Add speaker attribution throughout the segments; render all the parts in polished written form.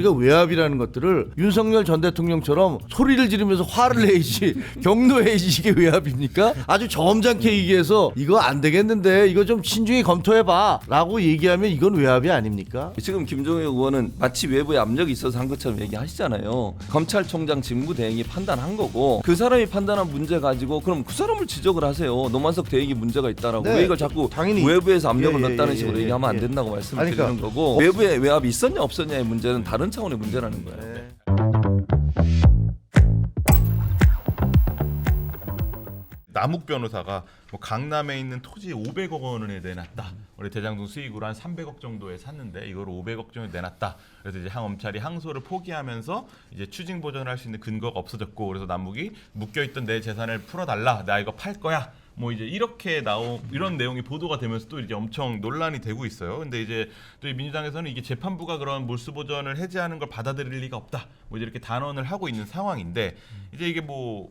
Speaker 1: 우리가 외압이라는 것들을 윤석열 전 대통령처럼 소리를 지르면서 화를 내야지 경로해야지 이게 외압입니까? 아주 점잖게 얘기해서 이거 안 되겠는데 이거 좀 신중히 검토해봐 라고 얘기하면 이건 외압이 아닙니까?
Speaker 2: 지금 김종혁 의원은 마치 외부의 압력이 있어서 한 것처럼 얘기하시잖아요. 검찰총장 직무대행이 판단한 거고 그 사람이 판단한 문제 가지고 그럼 그 사람을 지적을 하세요. 노만석 대행이 문제가 있다라고.
Speaker 1: 네,
Speaker 2: 왜 이걸 자꾸
Speaker 1: 당연히
Speaker 2: 외부에서 압력을
Speaker 1: 예,
Speaker 2: 넣었다는
Speaker 1: 예,
Speaker 2: 식으로
Speaker 1: 예,
Speaker 2: 얘기하면
Speaker 1: 예.
Speaker 2: 안 된다고 말씀을
Speaker 1: 아니,
Speaker 2: 드리는
Speaker 1: 그러니까
Speaker 2: 거고 외부에 외압이 있었냐 없었냐의 문제는 다른 차원의 문제라는 거예요.
Speaker 1: 네.
Speaker 3: 남욱 변호사가 뭐 강남에 있는 토지 500억 원을 내놨다. 원래 대장동 수익으로 한 300억 정도에 샀는데 이걸 500억 정도 내놨다. 그래서 이제 검찰이 항소를 포기하면서 이제 추징 보전을 할 수 있는 근거가 없어졌고 그래서 남욱이 묶여있던 내 재산을 풀어달라. 나 이거 팔 거야. 뭐 이제 이렇게 이런 내용이 보도가 되면서 또 이제 엄청 논란이 되고 있어요. 근데 이제 또 민주당에서는 이게 재판부가 그런 몰수 보전을 해제하는 걸 받아들일 리가 없다. 뭐 이제 이렇게 단언을 하고 있는 상황인데 이제 이게 뭐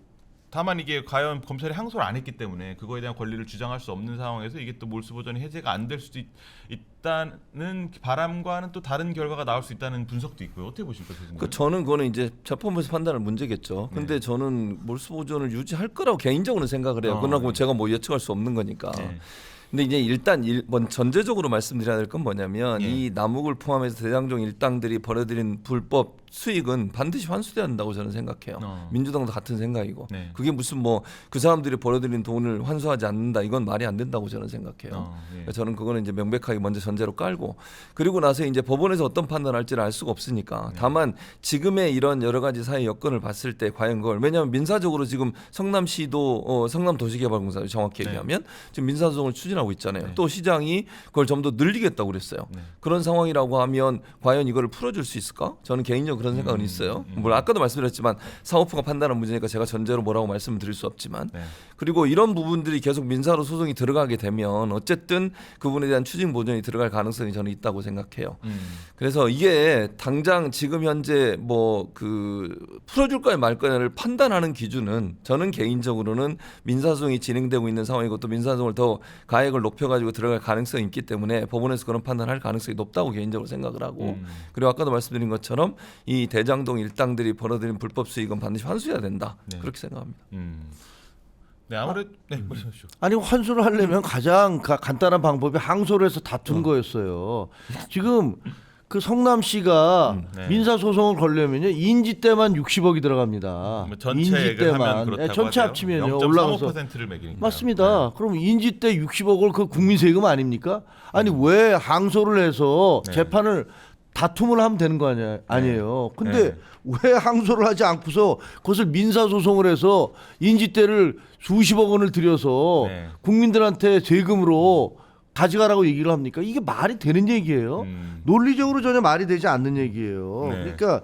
Speaker 3: 다만 이게 과연 검찰이 항소를 안 했기 때문에 그거에 대한 권리를 주장할 수 없는 상황에서 이게 또 몰수 보전이 해제가 안 될 수도 있다는 바람과는 또 다른 결과가 나올 수 있다는 분석도 있고요. 어떻게 보십니까, 교수님?
Speaker 2: 그 저는 그거는 이제 재판부에서 판단할 문제겠죠. 근데 저는 몰수 보전을 유지할 거라고 개인적으로는 생각을 해요. 그러나 뭐 제가 뭐 예측할 수 없는 거니까.
Speaker 3: 네.
Speaker 2: 근데 이제 일단 전제적으로 말씀드려야 될 건 뭐냐면 이 남욱을 포함해서 대장동 일당들이 벌어들인 불법 수익은 반드시 환수돼야 한다고 저는 생각해요. 민주당도 같은 생각이고
Speaker 3: 네.
Speaker 2: 그게 무슨 뭐 그 사람들이 벌어들인 돈을 환수하지 않는다 이건 말이 안 된다고 저는 생각해요.
Speaker 3: 예.
Speaker 2: 저는 그거는 이제 명백하게 먼저 전제로 깔고 그리고 나서 이제 법원에서 어떤 판단할지를 알 수가 없으니까 다만 지금의 이런 여러 가지 사회 여건을 봤을 때 과연 그걸 왜냐하면 민사적으로 지금 성남시도 성남도시개발공사 정확히 얘기하면 지금 민사소송을 추진하고 있잖아요. 또 시장이 그걸 좀 더 늘리겠다고 그랬어요. 그런 상황이라고 하면 과연 이거를 풀어줄 수 있을까? 저는 개인적으로 그런 생각은 있어요. 물론 아까도 말씀드렸지만 사법부가 판단한 문제니까 제가 전제로 뭐라고 말씀을 드릴 수 없지만 그리고 이런 부분들이 계속 민사로 소송이 들어가게 되면 어쨌든 그분에 대한 추징 보전이 들어갈 가능성이 저는 있다고 생각해요. 그래서 이게 당장 지금 현재 뭐 그 풀어줄 거냐 말 거냐를 판단하는 기준은 저는 개인적으로는 민사소송이 진행되고 있는 상황이고 또 민사소송을 더 가액을 높여가지고 들어갈 가능성이 있기 때문에 법원에서 그런 판단할 가능성이 높다고 개인적으로 생각을 하고 그리고 아까도 말씀드린 것처럼 이 대장동 일당들이 벌어들인 불법 수익은 반드시 환수해야 된다. 그렇게 생각합니다.
Speaker 3: 네, 아무래도 말씀하시죠.
Speaker 1: 아니 환수를 하려면 가장 간단한 방법이 항소를 해서 다툰 거였어요. 지금 그 성남시가 민사 소송을 걸려면요 인지 때만 60억이 들어갑니다.
Speaker 3: 뭐 전체
Speaker 1: 인지
Speaker 3: 액을 하면
Speaker 1: 때만
Speaker 3: 그렇다고
Speaker 1: 전체
Speaker 3: 하세요.
Speaker 1: 합치면요 올라가서
Speaker 3: 0.35%를 매기니까.
Speaker 1: 맞습니다. 그럼 인지 때 60억을 그 국민 세금 아닙니까? 아니 왜 항소를 해서 재판을 다툼을 하면 되는 거 아니에요. 근데 왜 항소를 하지 않고서 그것을 민사 소송을 해서 인지대를 수십억 원을 들여서 국민들한테 세금으로 가져가라고 얘기를 합니까? 이게 말이 되는 얘기예요. 논리적으로 전혀 말이 되지 않는 얘기예요. 그러니까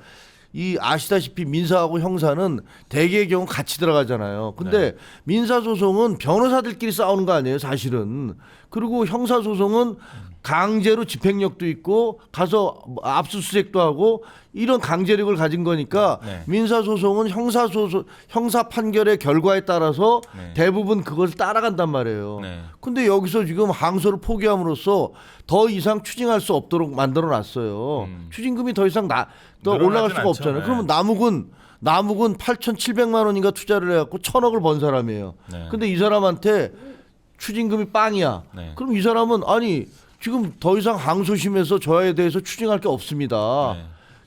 Speaker 1: 이 아시다시피 민사하고 형사는 대개의 경우 같이 들어가잖아요. 근데 민사 소송은 변호사들끼리 싸우는 거 아니에요, 사실은. 그리고 형사 소송은 강제로 집행력도 있고 가서 압수수색도 하고 이런 강제력을 가진 거니까 민사 소송은 형사 판결의 결과에 따라서 대부분 그것을 따라간단 말이에요. 근데 여기서 지금 항소를 포기함으로써 더 이상 추징할 수 없도록 만들어 놨어요. 추징금이 더 이상 더 올라갈 수가 없잖아요. 그러면 남욱은 8,700만 원인가 투자를 해갖고 1,000억을 번 사람이에요. 근데 이 사람한테 추징금이 빵이야. 그럼 이 사람은 아니 지금 더 이상 항소심에서 저에 대해서 추징할 게 없습니다.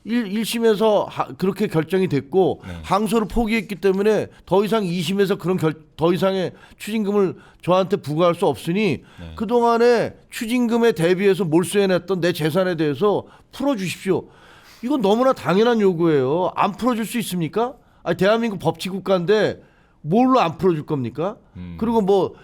Speaker 1: 1심에서 그렇게 결정이 됐고 항소를 포기했기 때문에 더 이상 2심에서 그런 더 이상의 추징금을 저한테 부과할 수 없으니 그동안에 추징금에 대비해서 몰수해냈던 내 재산에 대해서 풀어주십시오. 이건 너무나 당연한 요구예요. 안 풀어줄 수 있습니까? 아니, 대한민국 법치국가인데 뭘로 안 풀어줄 겁니까? 그리고 뭐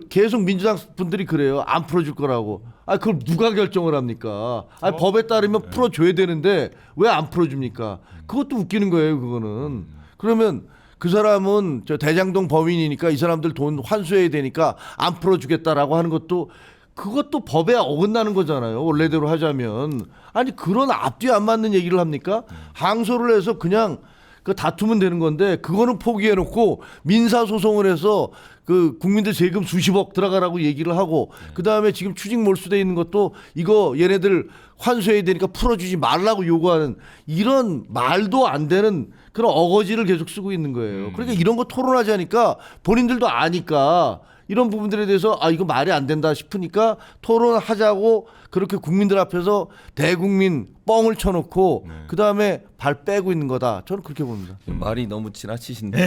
Speaker 1: 계속 민주당 분들이 그래요. 안 풀어줄 거라고. 그걸 누가 결정을 합니까? 법에 따르면 풀어줘야 되는데 왜 안 풀어줍니까? 그것도 웃기는 거예요, 그거는. 그러면 그 사람은 저 대장동 범인이니까 이 사람들 돈 환수해야 되니까 안 풀어주겠다라고 하는 것도 그것도 법에 어긋나는 거잖아요. 원래대로 하자면. 아니 그런 앞뒤 안 맞는 얘기를 합니까? 항소를 해서 그냥 그 다투면 되는 건데 그거는 포기해놓고 민사 소송을 해서 그 국민들 세금 수십억 들어가라고 얘기를 하고 그 다음에 지금 추징 몰수돼 있는 것도 이거 얘네들 환수해야 되니까 풀어주지 말라고 요구하는 이런 말도 안 되는 그런 어거지를 계속 쓰고 있는 거예요. 그러니까 이런 거 토론하자니까 본인들도 아니까 이런 부분들에 대해서 아 이거 말이 안 된다 싶으니까 토론하자고 그렇게 국민들 앞에서 대국민 뻥을 쳐놓고 그 다음에 발 빼고 있는 거다. 저는 그렇게 봅니다.
Speaker 2: 말이 너무 지나치신데.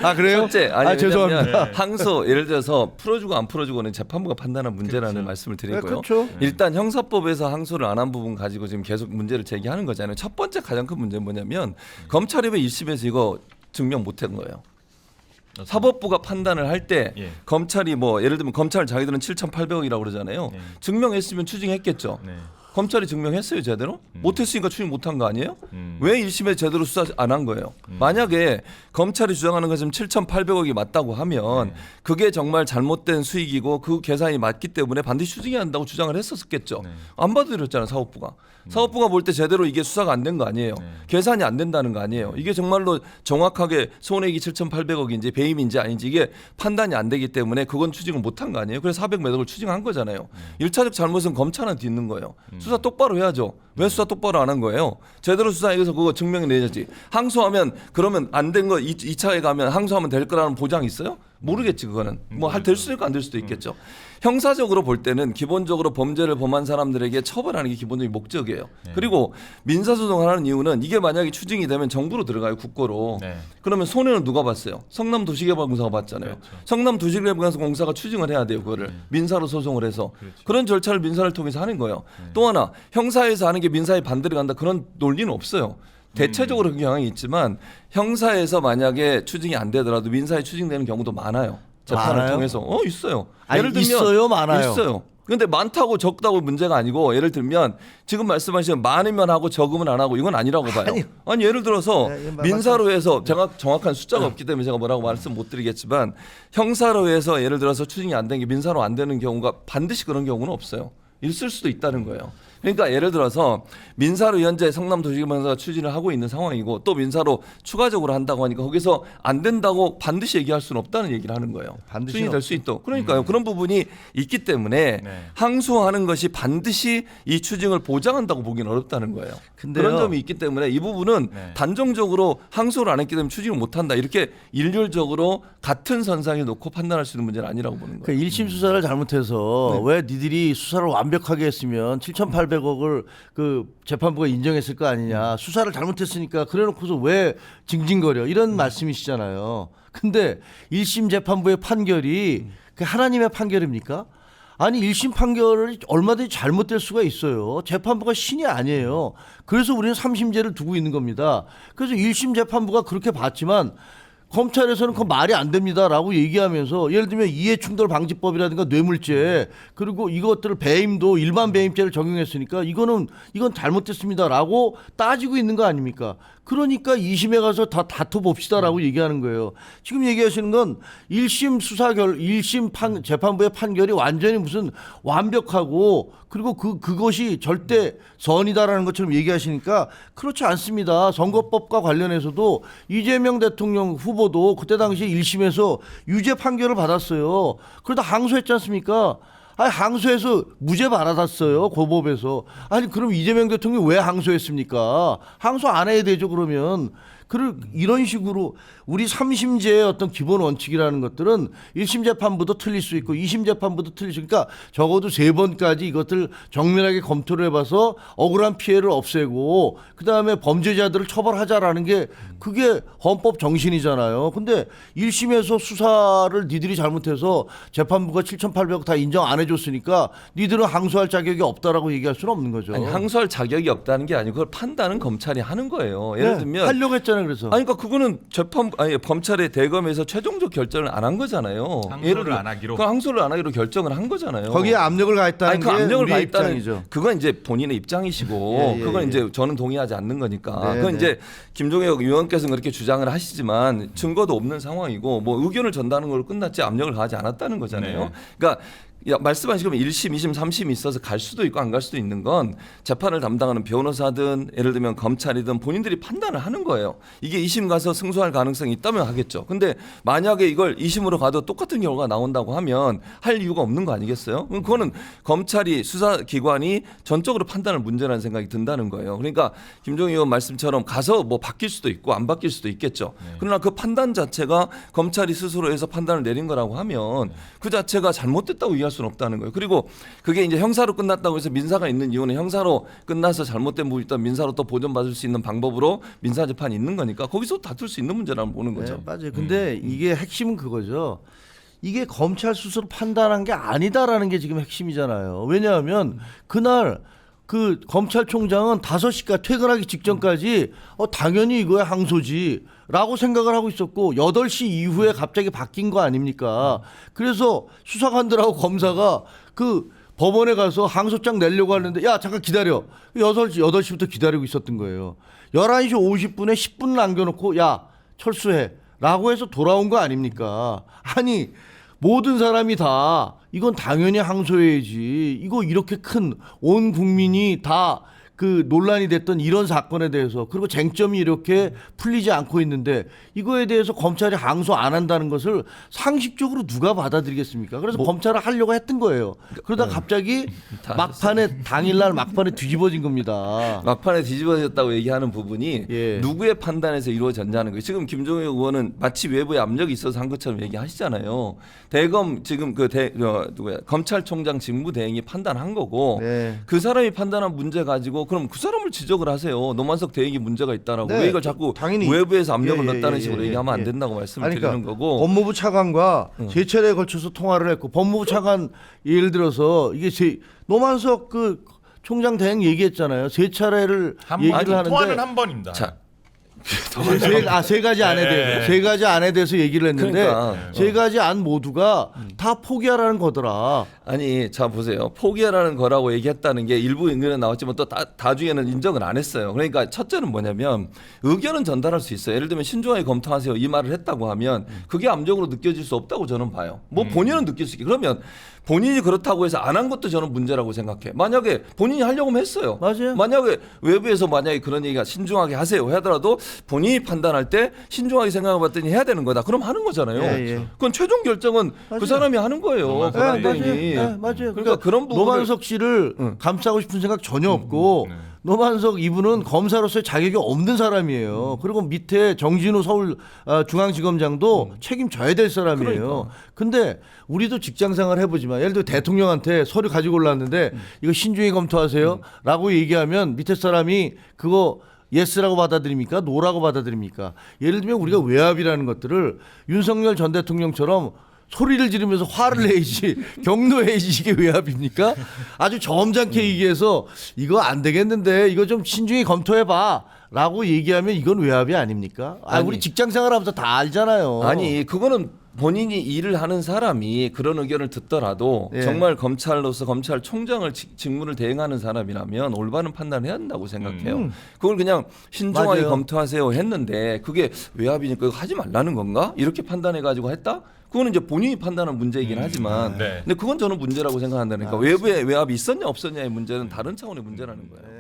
Speaker 1: 아 그래요?
Speaker 2: 첫째, 아니
Speaker 1: 아, 죄송합니다.
Speaker 2: 항소 예를 들어서 풀어주고 안 풀어주고는 재판부가 판단한 문제라는
Speaker 3: 그렇죠.
Speaker 2: 말씀을
Speaker 1: 네,
Speaker 2: 드리고요.
Speaker 1: 그렇죠.
Speaker 2: 일단 형사법에서 항소를 안 한 부분 가지고 지금 계속 문제를 제기하는 거잖아요. 첫 번째 가장 큰 문제는 뭐냐면 검찰이 왜 1심에서 이거 증명 못한 거예요. 사법부가 판단을 할 때
Speaker 3: 예.
Speaker 2: 검찰이 뭐 예를 들면 검찰 자기들은 7,800억이라고 그러잖아요.
Speaker 3: 네.
Speaker 2: 증명했으면 추징했겠죠.
Speaker 3: 네.
Speaker 2: 검찰이 증명했어요 제대로? 못했으니까 추징 못한 거 아니에요?
Speaker 3: 음.
Speaker 2: 왜 1심에 제대로 수사 안 한 거예요? 만약에 검찰이 주장하는 것은 7,800억이 맞다고 하면
Speaker 3: 네.
Speaker 2: 그게 정말 잘못된 수익이고 그 계산이 맞기 때문에 반드시 추징해야 한다고 주장을 했었겠죠.
Speaker 3: 네.
Speaker 2: 안 받아들였잖아요 사법부가. 사법부가 볼 때 제대로 이게 수사가 안 된 거 아니에요.
Speaker 3: 네.
Speaker 2: 계산이 안 된다는 거 아니에요. 이게 정말로 정확하게 손해액이 7,800억인지 배임인지 아닌지 이게 판단이 안 되기 때문에 그건 추징을 못한 거 아니에요. 그래서 400 몇 억을 추징한 거잖아요. 1차적 잘못은 검찰한테 있는 거예요. 수사 똑바로 해야죠. 왜 수사 똑바로 안 한 거예요? 제대로 수사해서 그거 증명이 내야지. 항소하면 그러면 안 된 거 2차에 가면 항소하면 될 거라는 보장이 있어요? 모르겠지 그거는. 뭐 될 수도 있고 안 될 수도 있겠죠. 형사적으로 볼 때는 기본적으로 범죄를 범한 사람들에게 처벌하는 게 기본적인 목적이에요. 그리고 민사소송을 하는 이유는 이게 만약에 추징이 되면 정부로 들어가요. 국고로.
Speaker 3: 네.
Speaker 2: 그러면 손해는 누가 봤어요? 성남도시개발공사가 봤잖아요.
Speaker 3: 그렇죠.
Speaker 2: 성남도시개발공사가 추징을 해야 돼요. 그거를 민사로 소송을 해서.
Speaker 3: 그렇죠.
Speaker 2: 그런 절차를 민사를 통해서 하는 거예요. 또 하나 형사에서 하는 게 민사에 반대로 간다. 그런 논리는 없어요. 대체적으로 그 경향이 있지만 형사에서 만약에 추징이 안 되더라도 민사에 추징되는 경우도 많아요. 재판을
Speaker 1: 많아요?
Speaker 2: 통해서 있어요.
Speaker 1: 아니,
Speaker 2: 예를 들면
Speaker 1: 있어요, 많아요?
Speaker 2: 있어요. 근데 많다고 적다고 문제가 아니고 예를 들면 지금 말씀하신 많으면 하고 적으면 안 하고 이건 아니라고 봐요. 아니 예를 들어서
Speaker 1: 네,
Speaker 2: 민사로 해서 제가 정확한 숫자가 없기 때문에 제가 뭐라고 말씀 못 드리겠지만 형사로 해서 예를 들어서 추징이 안 된 게 민사로 안 되는 경우가 반드시 그런 경우는 없어요. 있을 수도 있다는 거예요. 그러니까 예를 들어서 민사로 현재 성남도시개발공사가 추진을 하고 있는 상황이고 또 민사로 추가적으로 한다고 하니까 거기서 안 된다고 반드시 얘기할 수는 없다는 얘기를 하는 거예요.
Speaker 1: 반드시
Speaker 2: 추진이 될 수 있도록. 그러니까요. 그런 부분이 있기 때문에
Speaker 3: 네.
Speaker 2: 항소하는 것이 반드시 이 추징을 보장한다고 보기는 어렵다는 거예요.
Speaker 1: 근데요.
Speaker 2: 그런 점이 있기 때문에 이 부분은
Speaker 3: 네.
Speaker 2: 단정적으로 항소를 안 했기 때문에 추징을 못한다. 이렇게 일률적으로 같은 선상에 놓고 판단할 수 있는 문제는 아니라고 보는 거예요.
Speaker 1: 그 1심 수사를 잘못해서 왜 니들이 수사를 완벽하게 했으면 7,800억을 그 재판부가 인정했을 거 아니냐. 수사를 잘못했으니까 그래놓고서 왜 징징거려. 이런 말씀이시잖아요. 근데 1심 재판부의 판결이 그 하나님의 판결입니까? 아니 1심 판결이 얼마든지 잘못될 수가 있어요. 재판부가 신이 아니에요. 그래서 우리는 3심제를 두고 있는 겁니다. 그래서 1심 재판부가 그렇게 봤지만 검찰에서는 그 말이 안 됩니다라고 얘기하면서 예를 들면 이해충돌 방지법이라든가 뇌물죄 그리고 이것들을 배임도 일반 배임죄를 적용했으니까 이건 잘못됐습니다라고 따지고 있는 거 아닙니까? 그러니까 2심에 가서 다 다퉈 봅시다라고 얘기하는 거예요. 지금 얘기하시는 건 1심 재판부의 판결이 완전히 무슨 완벽하고 그리고 그것이 절대 선이다라는 것처럼 얘기하시니까 그렇지 않습니다. 선거법과 관련해서도 이재명 대통령 후보도 그때 당시에 1심에서 유죄 판결을 받았어요. 그러다 항소했지 않습니까? 아니 항소해서 무죄 받았어요. 고법에서. 아니 그럼 이재명 대통령이 왜 항소했습니까? 항소 안 해야 되죠. 그러면 이런 식으로 우리 3심제의 어떤 기본 원칙이라는 것들은 1심 재판부도 틀릴 수 있고 2심 재판부도 틀릴 수 있고 그러니까 적어도 3번까지 이것들 정밀하게 검토를 해봐서 억울한 피해를 없애고 그다음에 범죄자들을 처벌하자라는 게 그게 헌법 정신이잖아요. 근데 1심에서 수사를 니들이 잘못해서 재판부가 7,800억 다 인정 안 해줬으니까 니들은 항소할 자격이 없다라고 얘기할 수는 없는 거죠.
Speaker 2: 아니, 항소할 자격이 없다는 게 아니고 그걸 판단은 검찰이 하는 거예요. 예를 들면
Speaker 1: 하려고 했잖아요. 그래서
Speaker 2: 아니 그러니까 그거는 검찰의 대검에서 최종적 결정을 안 한 거잖아요.
Speaker 3: 항소를 안 하기로.
Speaker 2: 그 항소를 안 하기로 결정을 한 거잖아요.
Speaker 1: 거기에 압력을 가했다는
Speaker 2: 아니,
Speaker 1: 게
Speaker 2: 그 압력을
Speaker 1: 우리의
Speaker 2: 가했다는
Speaker 1: 입장이죠.
Speaker 2: 그건 이제 본인의 입장이시고 그건 이제 저는 동의하지 않는 거니까.
Speaker 1: 네,
Speaker 2: 그건
Speaker 1: 네.
Speaker 2: 이제 김종혁 의원께서는 그렇게 주장을 하시지만 증거도 없는 상황이고 뭐 의견을 전달하는 걸로 끝났지 압력을 가하지 않았다는 거잖아요.
Speaker 3: 네.
Speaker 2: 그러니까 말씀하신 것처럼 1심, 2심, 3심이 있어서 갈 수도 있고 안 갈 수도 있는 건 재판을 담당하는 변호사든 예를 들면 검찰이든 본인들이 판단을 하는 거예요. 이게 2심 가서 승소할 가능성이 있다면 하겠죠. 근데 만약에 이걸 2심으로 가도 똑같은 결과가 나온다고 하면 할 이유가 없는 거 아니겠어요? 그럼 그거는 검찰이 수사기관이 전적으로 판단을 문제라는 생각이 든다는 거예요. 그러니까 김종인 의원 말씀처럼 가서 뭐 바뀔 수도 있고 안 바뀔 수도 있겠죠. 그러나 그 판단 자체가 검찰이 스스로 해서 판단을 내린 거라고 하면 그 자체가 잘못됐다고 이해할 수는 없다는 거예요. 그리고 그게 이제 형사로 끝났다고 해서 민사가 있는 이유는 형사로 끝나서 잘못된 부분이 있다 민사로 또 보존받을 수 있는 방법으로 민사 재판이 있는 거니까 거기서 다툴 수 있는 문제라고 보는 거죠.
Speaker 1: 네, 맞아요. 근데 이게 핵심은 그거죠. 이게 검찰 스스로 판단한 게 아니다라는 게 지금 핵심이잖아요. 왜냐하면 그날 그 검찰총장은 5시까지 퇴근하기 직전까지 당연히 이거야 항소지라고 생각을 하고 있었고 8시 이후에 갑자기 바뀐 거 아닙니까? 그래서 수사관들하고 검사가 그 법원에 가서 항소장 내려고 하는데 야 잠깐 기다려. 8시부터 기다리고 있었던 거예요. 11시 50분에 10분 남겨놓고 야 철수해 라고 해서 돌아온 거 아닙니까? 아니 모든 사람이 다 이건 당연히 항소해야지. 이거 이렇게 큰 온 국민이 다 그 논란이 됐던 이런 사건에 대해서 그리고 쟁점이 이렇게 풀리지 않고 있는데 이거에 대해서 검찰이 항소 안 한다는 것을 상식적으로 누가 받아들이겠습니까? 그래서 검찰을 하려고 했던 거예요. 그러다 갑자기 막판에 당일날 막판에 뒤집어진 겁니다.
Speaker 2: 막판에 뒤집어졌다고 얘기하는 부분이
Speaker 1: 예.
Speaker 2: 누구의 판단에서 이루어졌냐는 거예요. 지금 김종인 의원은 마치 외부에 압력이 있어서 한 것처럼 얘기하시잖아요. 대검 지금 누구야 검찰총장 직무대행이 판단한 거고
Speaker 1: 네.
Speaker 2: 그 사람이 판단한 문제 가지고 그럼 그 사람을 지적을 하세요. 노만석 대행이 문제가 있다라고
Speaker 1: 네,
Speaker 2: 왜 이걸 자꾸
Speaker 1: 당연히.
Speaker 2: 외부에서 압력을 넣었다는
Speaker 1: 예,
Speaker 2: 식으로
Speaker 1: 예,
Speaker 2: 얘기하면 안
Speaker 1: 예.
Speaker 2: 된다고 말씀을
Speaker 1: 아니,
Speaker 2: 드리는
Speaker 1: 그러니까
Speaker 2: 거고.
Speaker 1: 법무부 차관과 세 차례에 걸쳐서 통화를 했고 법무부 차관 예를 들어서 이게 노만석 그 총장 대행 얘기했잖아요. 세 차례를 얘기를 하는데
Speaker 3: 통화는 한 번입니다.
Speaker 2: 자,
Speaker 1: 세 가지 안에 대해서 세 가지 안에 대해서 얘기를 했는데
Speaker 2: 그러니까.
Speaker 1: 세 가지 안 모두가 다 포기하라는 거더라.
Speaker 2: 아니 자 보세요. 포기하라는 거라고 얘기했다는 게 일부 의견은 나왔지만 또 다중에는 인정을 안 했어요. 그러니까 첫째는 뭐냐면 의견은 전달할 수 있어요. 예를 들면 신중하게 검토하세요 이 말을 했다고 하면 그게 압력으로 느껴질 수 없다고 저는 봐요. 뭐 본인은 느낄 수 있게 그러면 본인이 그렇다고 해서 안 한 것도 저는 문제라고 생각해. 만약에 본인이 하려고 하면 했어요.
Speaker 1: 맞아요.
Speaker 2: 만약에 외부에서 만약에 그런 얘기가 신중하게 하세요 하더라도 본인이 판단할 때 신중하게 생각해봤더니 해야 되는 거다. 그럼 하는 거잖아요.
Speaker 1: 예, 예.
Speaker 2: 그건 최종 결정은
Speaker 1: 맞아요.
Speaker 2: 그 사람이 하는 거예요. 그
Speaker 1: 맞아요.
Speaker 2: 대행이.
Speaker 1: 맞아요.
Speaker 2: 그러니까 그런 부분을
Speaker 1: 노만석 씨를 감싸고 싶은 생각 전혀 없고 노만석 이분은 검사로서의 자격이 없는 사람이에요. 그리고 밑에 정진우 서울 중앙지검장도 책임져야 될 사람이에요. 근데 우리도 직장생활 해보지만 예를 들어 대통령한테 서류 가지고 올랐는데 이거 신중히 검토하세요 라고 얘기하면 밑에 사람이 그거 예스라고 받아들입니까? 노라고 받아들입니까? 예를 들면 우리가 외압이라는 것들을 윤석열 전 대통령처럼 소리를 지르면서 화를 내야지 경로해야지 이게 외압입니까? 아주 점잖게 얘기해서 이거 안 되겠는데 이거 좀 신중히 검토해봐 라고 얘기하면 이건 외압이 아닙니까? 우리 직장생활하면서 다 알잖아요.
Speaker 2: 아니 그거는 본인이 일을 하는 사람이 그런 의견을 듣더라도
Speaker 1: 예.
Speaker 2: 정말 검찰로서 검찰총장을 직무를 대행하는 사람이라면 올바른 판단을 해야 한다고 생각해요. 그걸 그냥 신중하게
Speaker 1: 맞아요.
Speaker 2: 검토하세요 했는데 그게 외압이니까 이거 하지 말라는 건가? 이렇게 판단해가지고 했다? 그거는 이제 본인이 판단하는 문제이긴 하지만
Speaker 3: 네.
Speaker 2: 근데 그건 저는 문제라고 생각한다니까 외부에 외압이 있었냐 없었냐의 문제는 다른 차원의 문제라는 거예요.